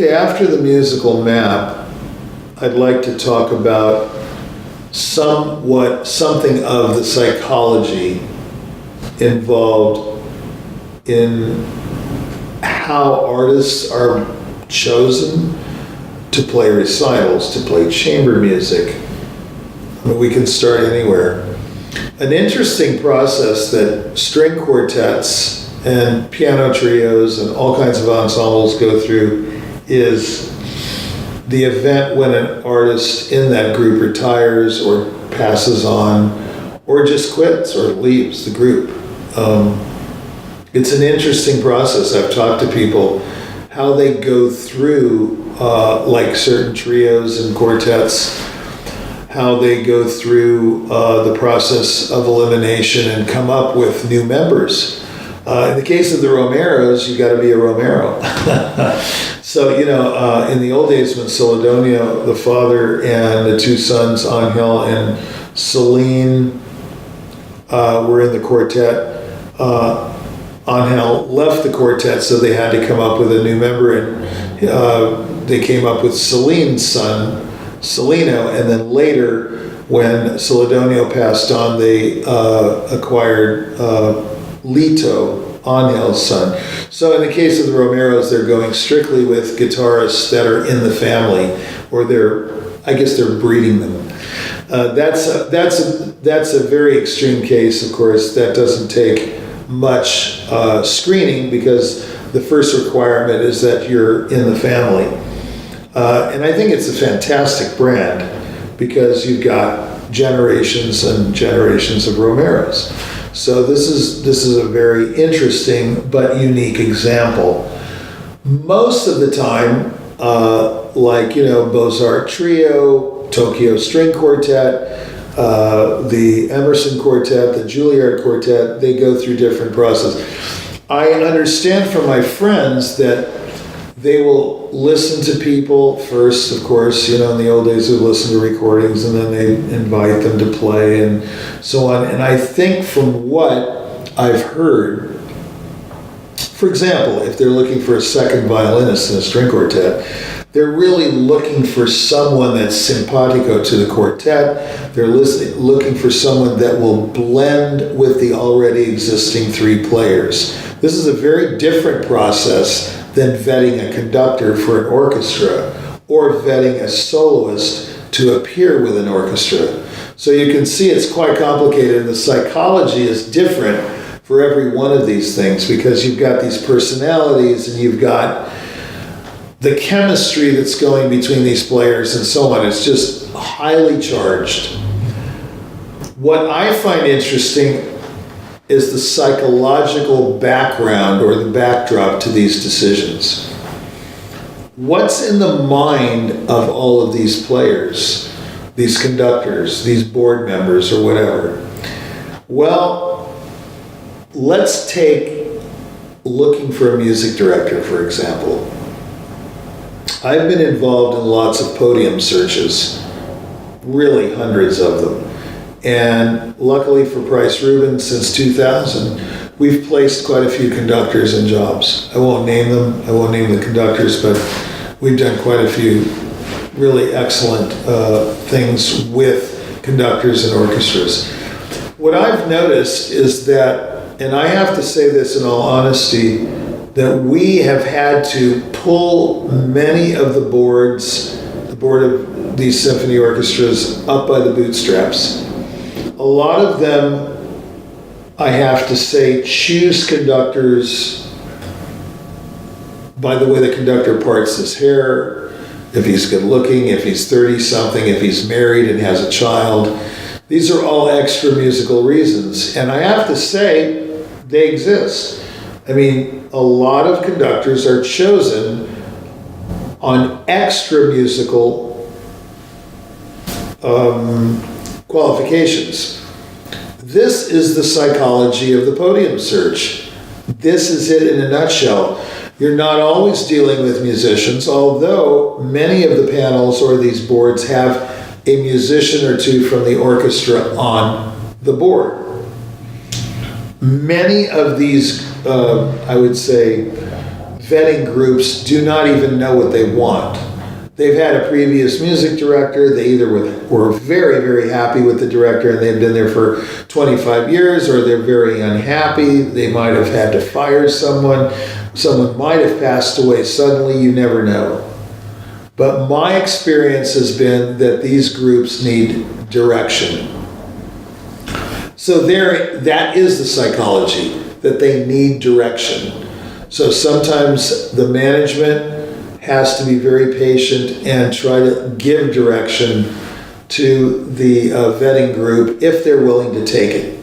after the musical map, I'd like to talk about something of the psychology involved in how artists are chosen to play recitals, to play chamber music. I mean, we can start anywhere. An interesting process that string quartets and piano trios and all kinds of ensembles go through is the event when an artist in that group retires or passes on or just quits or leaves the group. It's an interesting process. I've talked to people how they go through like certain trios and quartets, how they go through the process of elimination and come up with new members. In the case of the Romeros, you got to be a Romero. So, in the old days when Celedonio, the father, and the two sons, Angel and Celine, were in the quartet, Angel left the quartet, so they had to come up with a new member, and they came up with Celine's son, Celino, and then later, when Celedonio passed on, they acquired Lito, Angel's son. So in the case of the Romeros, they're going strictly with guitarists that are in the family, or they're breeding them. That's a very extreme case, of course. That doesn't take much screening, because the first requirement is that you're in the family. And I think it's a fantastic brand, because you've got generations and generations of Romeros. So this is a very interesting but unique example. Most of the time, Beaux-Arts Trio, Tokyo String Quartet, the Emerson Quartet, the Juilliard Quartet, they go through different processes. I understand from my friends that they will listen to people first, of course, in the old days they would listen to recordings, and then they invite them to play and so on. And I think from what I've heard, for example, if they're looking for a second violinist in a string quartet, they're really looking for someone that's simpatico to the quartet. They're looking for someone that will blend with the already existing three players. This is a very different process than vetting a conductor for an orchestra, or vetting a soloist to appear with an orchestra. So you can see it's quite complicated, and the psychology is different for every one of these things, because you've got these personalities and you've got the chemistry that's going between these players and so on. It's just highly charged. What I find interesting is the psychological background or the backdrop to these decisions. What's in the mind of all of these players, these conductors, these board members, or whatever? Well, let's take looking for a music director, for example. I've been involved in lots of podium searches, really hundreds of them. And luckily for Price Rubin, since 2000, we've placed quite a few conductors in jobs. I won't name them, I won't name the conductors, but we've done quite a few really excellent things with conductors and orchestras. What I've noticed is that, and I have to say this in all honesty, that we have had to pull many of the board of these symphony orchestras up by the bootstraps. A lot of them, I have to say, choose conductors by the way the conductor parts his hair, if he's good looking, if he's 30-something, if he's married and has a child. These are all extra musical reasons. And I have to say, they exist. I mean, a lot of conductors are chosen on extra musical qualifications. This is the psychology of the podium search. This is it in a nutshell. You're not always dealing with musicians, although many of the panels or these boards have a musician or two from the orchestra on the board. Many of these, I would say, vetting groups do not even know what they want. They've had a previous music director. They either were very, very happy with the director and they've been there for 25 years, or they're very unhappy. They might have had to fire someone. Someone might have passed away suddenly. You never know. But my experience has been that these groups need direction. So that is the psychology, that they need direction. So sometimes the management has to be very patient and try to give direction to the vetting group if they're willing to take it.